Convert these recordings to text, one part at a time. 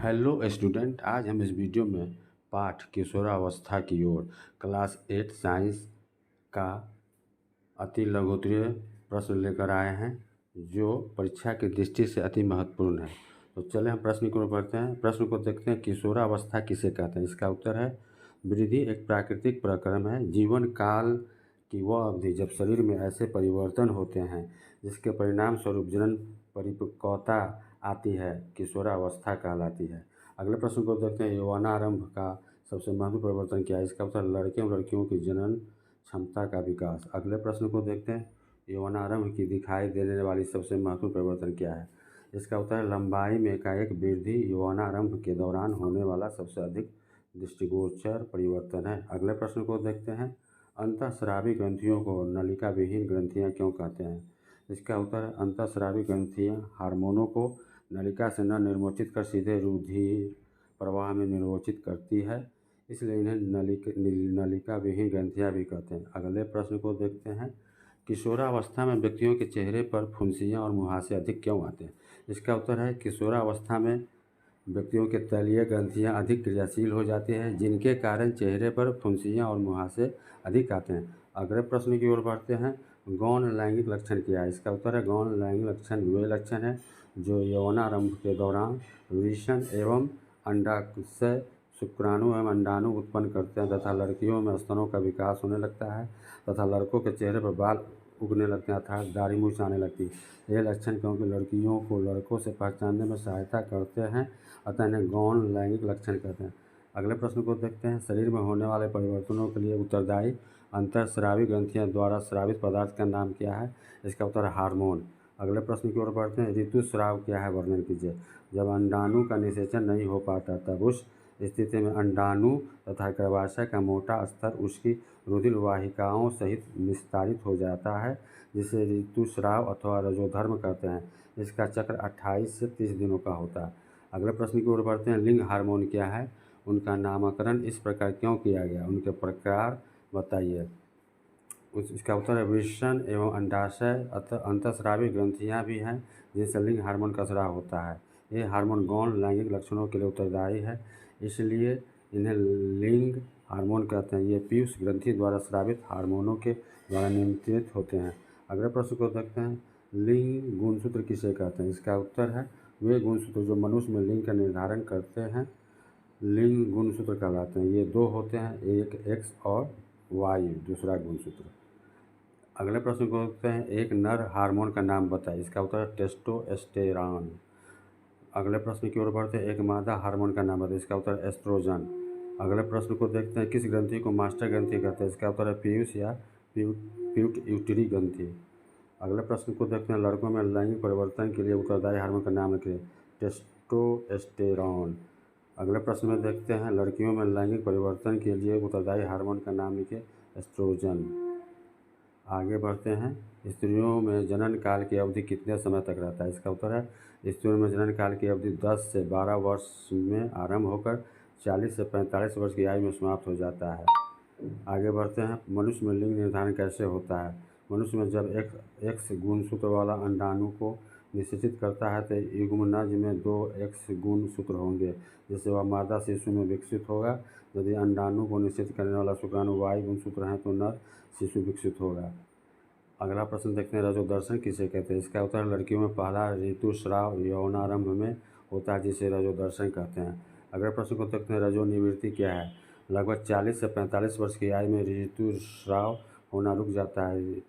Hello student, आज हम इस वीडियो में पाठ किशोरावस्था की ओर क्लास 8 साइंस का अति लघुत्तरीय प्रश्न लेकर आए हैं जो परीक्षा की दृष्टि से अति महत्वपूर्ण है। तो चले हम प्रश्न की ओर बढ़ते हैं। प्रश्न को देखते हैं, किशोरावस्था किसे कहते हैं। इसका उत्तर है वृद्धि एक प्राकृतिक प्रक्रम है, जीवन काल की वह अवधि जब शरीर में ऐसे परिवर्तन होते हैं जिसके परिणाम स्वरूप जनन परिपक्वता आती है, किशोरावस्था कहलाती है। अगले प्रश्न को देखते हैं, यौवनारंभ का सबसे महत्वपूर्ण परिवर्तन क्या है। इसका उत्तर लड़के और लड़कियों की जनन क्षमता का विकास। अगले प्रश्न को देखते हैं, यौवनारंभ की दिखाई देने वाली सबसे महत्वपूर्ण परिवर्तन क्या है। इसका उत्तर है लंबाई में एकाएक वृद्धि यौवनारंभ के दौरान होने वाला सबसे अधिक दृष्टिगोचर परिवर्तन है। अगले प्रश्न को देखते हैं, अंतःस्रावी ग्रंथियों को नलिका विहीन ग्रंथियां क्यों कहते हैं। इसका उत्तर है अंतःस्रावी ग्रंथियां हार्मोनों को नलिका से न निर्मोचित कर सीधे रुधिर प्रवाह में निर्मोचित करती है, इसलिए इन्हें नलिका विहीन ग्रंथियां भी कहते हैं। अगले प्रश्न को देखते हैं, किशोरावस्था में व्यक्तियों के चेहरे पर फुंसियाँ और मुहासे अधिक क्यों आते हैं। इसका उत्तर है किशोरावस्था में व्यक्तियों के तलीय ग्रंथियाँ अधिक क्रियाशील हो जाती हैं, जिनके कारण चेहरे पर फुंसियाँ और मुहासे अधिक आते हैं। अगले प्रश्न की ओर बढ़ते हैं, गौण लैंगिक लक्षण क्या है। इसका उत्तर है गौण लैंगिक लक्षण वे लक्षण हैं जो यौवनारंभ के दौरान वृषण एवं अंडाशय शुक्राणु एवं अंडाणु उत्पन्न करते हैं तथा लड़कियों में स्तनों का विकास होने लगता है तथा लड़कों के चेहरे पर बाल उगने लगते हैं अर्थात दाढ़ी मूछ आने लगती है। ये लक्षण क्योंकि लड़कियों को लड़कों से पहचानने में सहायता करते हैं, अतः इन्हें गौण लैंगिक लक्षण कहते हैं। अगले प्रश्न को देखते हैं, शरीर में होने वाले परिवर्तनों के लिए उत्तरदायी अंतःस्रावी ग्रंथियां द्वारा स्रावित पदार्थ का नाम क्या है। इसका उत्तर है हार्मोन। अगले प्रश्न की ओर बढ़ते हैं, ऋतुस्राव क्या है, वर्णन कीजिए। जब अंडाणु का निषेचन नहीं हो पाता तब उस स्थिति में अंडाणु तथा गर्भाशय का मोटा स्तर उसकी रुधिर वाहिकाओं सहित विस्तारित हो जाता है, जिसे ऋतुस्राव अथवा रजोधर्म कहते हैं। इसका चक्र 28 से 30 दिनों का होता है। अगले प्रश्न की ओर बढ़ते हैं, लिंग हार्मोन क्या है, उनका नामकरण इस प्रकार क्यों किया गया, उनके प्रकार बताइए। इसका उत्तर है वृषण एवं अंडाशय अंतःस्रावी ग्रंथियां भी हैं जिनसे लिंग हार्मोन का स्राव होता है। ये हार्मोन गौण लैंगिक लक्षणों के लिए उत्तरदायी है, इसलिए इन्हें लिंग हार्मोन कहते हैं। ये पीयूष ग्रंथि द्वारा स्रावित हार्मोनों के द्वारा नियंत्रित होते हैं। अगले प्रश्न को देखते हैं, लिंग गुणसूत्र किसे कहते हैं। इसका उत्तर है वे गुणसूत्र जो मनुष्य में लिंग का निर्धारण करते हैं लिंग गुणसूत्र कहलाते हैं। ये दो होते हैं, एक एक्स और वाई दूसरा गुणसूत्र। अगले प्रश्न को देखते हैं, एक नर हार्मोन का नाम बताइए। इसका उत्तर है टेस्टोस्टेरॉन। अगले प्रश्न की ओर बढ़ते हैं, एक मादा हार्मोन का नाम बताइए। इसका उत्तर है एस्ट्रोजन। अगले प्रश्न को देखते हैं, किस ग्रंथि को मास्टर ग्रंथि कहते हैं। इसका उत्तर है पीयूष या पिट्यूटरी ग्रंथि। अगले प्रश्न को देखते हैं, लड़कों में लैंगिक परिवर्तन के लिए उत्तरदायी हार्मोन का नाम लिखिए। टेस्टोस्टेरॉन। अगले प्रश्न में देखते हैं, लड़कियों में लैंगिक परिवर्तन के लिए उत्तरदायी हार्मोन का नाम लिखिए, एस्ट्रोजन। आगे बढ़ते हैं, स्त्रियों में जनन काल की अवधि कितने समय तक रहता है। इसका उत्तर है स्त्रियों में जनन काल की अवधि 10 से 12 वर्ष में आरंभ होकर 40 से 45 वर्ष की आयु में समाप्त हो जाता है। आगे बढ़ते हैं, मनुष्य में लिंग निर्धारण कैसे होता है। मनुष्य में जब एक्स गुणसूत्र वाला अंडाणु को निषेचित करता है तो युग्मनज में 2 एक्स गुणसूत्र होंगे, जिससे वह मादा शिशु में विकसित होगा। यदि अंडाणु को निषेचित करने वाला शुक्राणु वाई गुणसूत्र है तो नर शिशु विकसित होगा। अगला प्रश्न देखते हैं, रजोदर्शन किसे कहते हैं। इसका उत्तर लड़कियों में पहला ऋतुस्राव यौनारंभ में होता है, जिसे रजोदर्शन कहते हैं। अगले प्रश्न को देखते हैं, रजोनिवृत्ति क्या है। लगभग 40 से 45 वर्ष की आयु में ऋतुस्राव होना रुक जाता है।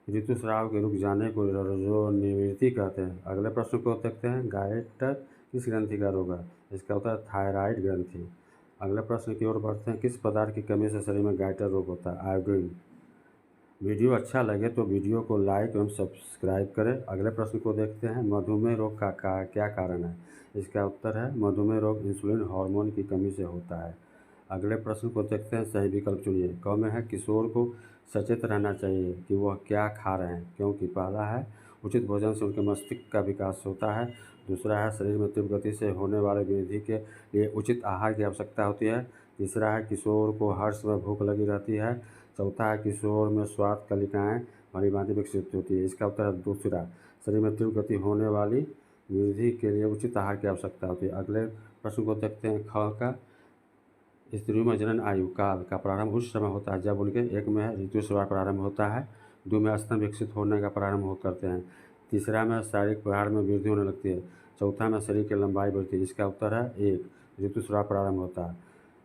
ऋतुस्राव के रुक जाने को रजोनिवृत्ति कहते हैं। अगले प्रश्न को देखते हैं, गायटर किस ग्रंथि का रोग है। इसका उत्तर थायराइड ग्रंथि। अगले प्रश्न की ओर बढ़ते हैं, किस पदार्थ की कमी से शरीर में गायटर रोग होता है। आयोडीन। वीडियो अच्छा लगे तो वीडियो को लाइक एवं सब्सक्राइब करें। अगले प्रश्न को देखते हैं, मधुमेह रोग का क्या कारण है। इसका उत्तर है मधुमेह रोग इंसुलिन हार्मोन की कमी से होता है। अगले प्रश्न को देखते हैं, सही विकल्प चुनिए। क में है, किशोर को सचेत रहना चाहिए कि वह क्या खा रहे हैं, क्योंकि पहला है उचित भोजन से उनके मस्तिष्क का विकास होता है। दूसरा है शरीर में तीव्र गति से होने वाले वृद्धि के लिए उचित आहार की आवश्यकता होती है। तीसरा है किशोर को हर समय भूख लगी रहती है। चौथा है किशोर में स्वाद कलिकाएँ भली भांति विकसित होती है। इसका उत्तर है दूसरा, शरीर में तीव्र गति होने वाली वृद्धि के लिए उचित आहार की आवश्यकता होती है। अगले प्रश्न को देखते हैं। ख का स्त्रियों में जनन आयु काल का प्रारंभ उस समय होता है जब उनके एक में ऋतुस्राव प्रारंभ होता है, दो में स्तन विकसित होने का प्रारंभ हो करते हैं, तीसरा में शारीरिक प्रहार में वृद्धि होने लगती है, चौथा में शरीर की लंबाई बढ़ती है। इसका उत्तर है एक, ऋतुस्राव प्रारंभ होता है।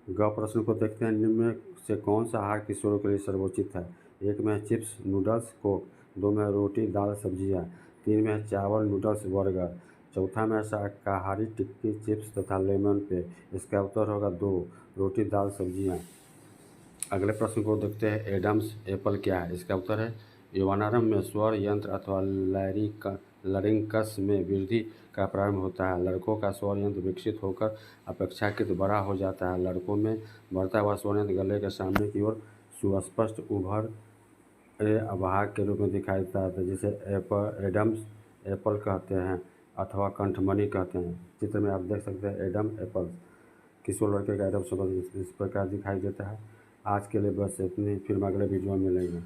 ग प्रश्न को देखते हैं। निम्न में से कौन सा आहार किशोरों के लिए सर्वोचित है? एक में चिप्स नूडल्स कोक, दो में रोटी दाल सब्जियां, तीन में चावल नूडल्स बर्गर, चौथा में शाकाहारी टिक्की चिप्स तथा लेमन पे। इसका उत्तर होगा दो, रोटी दाल सब्जियां। अगले प्रश्न को देखते हैं। एडम्स एप्पल क्या है? इसका उत्तर है यौवनारंभ में स्वर यंत्र अथवा लरिंकस में वृद्धि का प्रारंभ होता है। लड़कों का स्वर यंत्र विकसित होकर अपेक्षाकृत बड़ा हो जाता है। लड़कों में बढ़ता हुआ स्वर यंत्र गले के सामने की ओर सुस्पष्ट उभर भाग के रूप में दिखाई देता है, जिसे एडम्स एप्पल कहते हैं अथवा कंठमणि कहते हैं। चित्र में आप देख सकते हैं एडम एप्पल, किशोर लड़के का एडम एप्पल इस प्रकार दिखाई देता है। आज के लिए बस इतनी, फिर अगले वीडियो में मिलेंगे।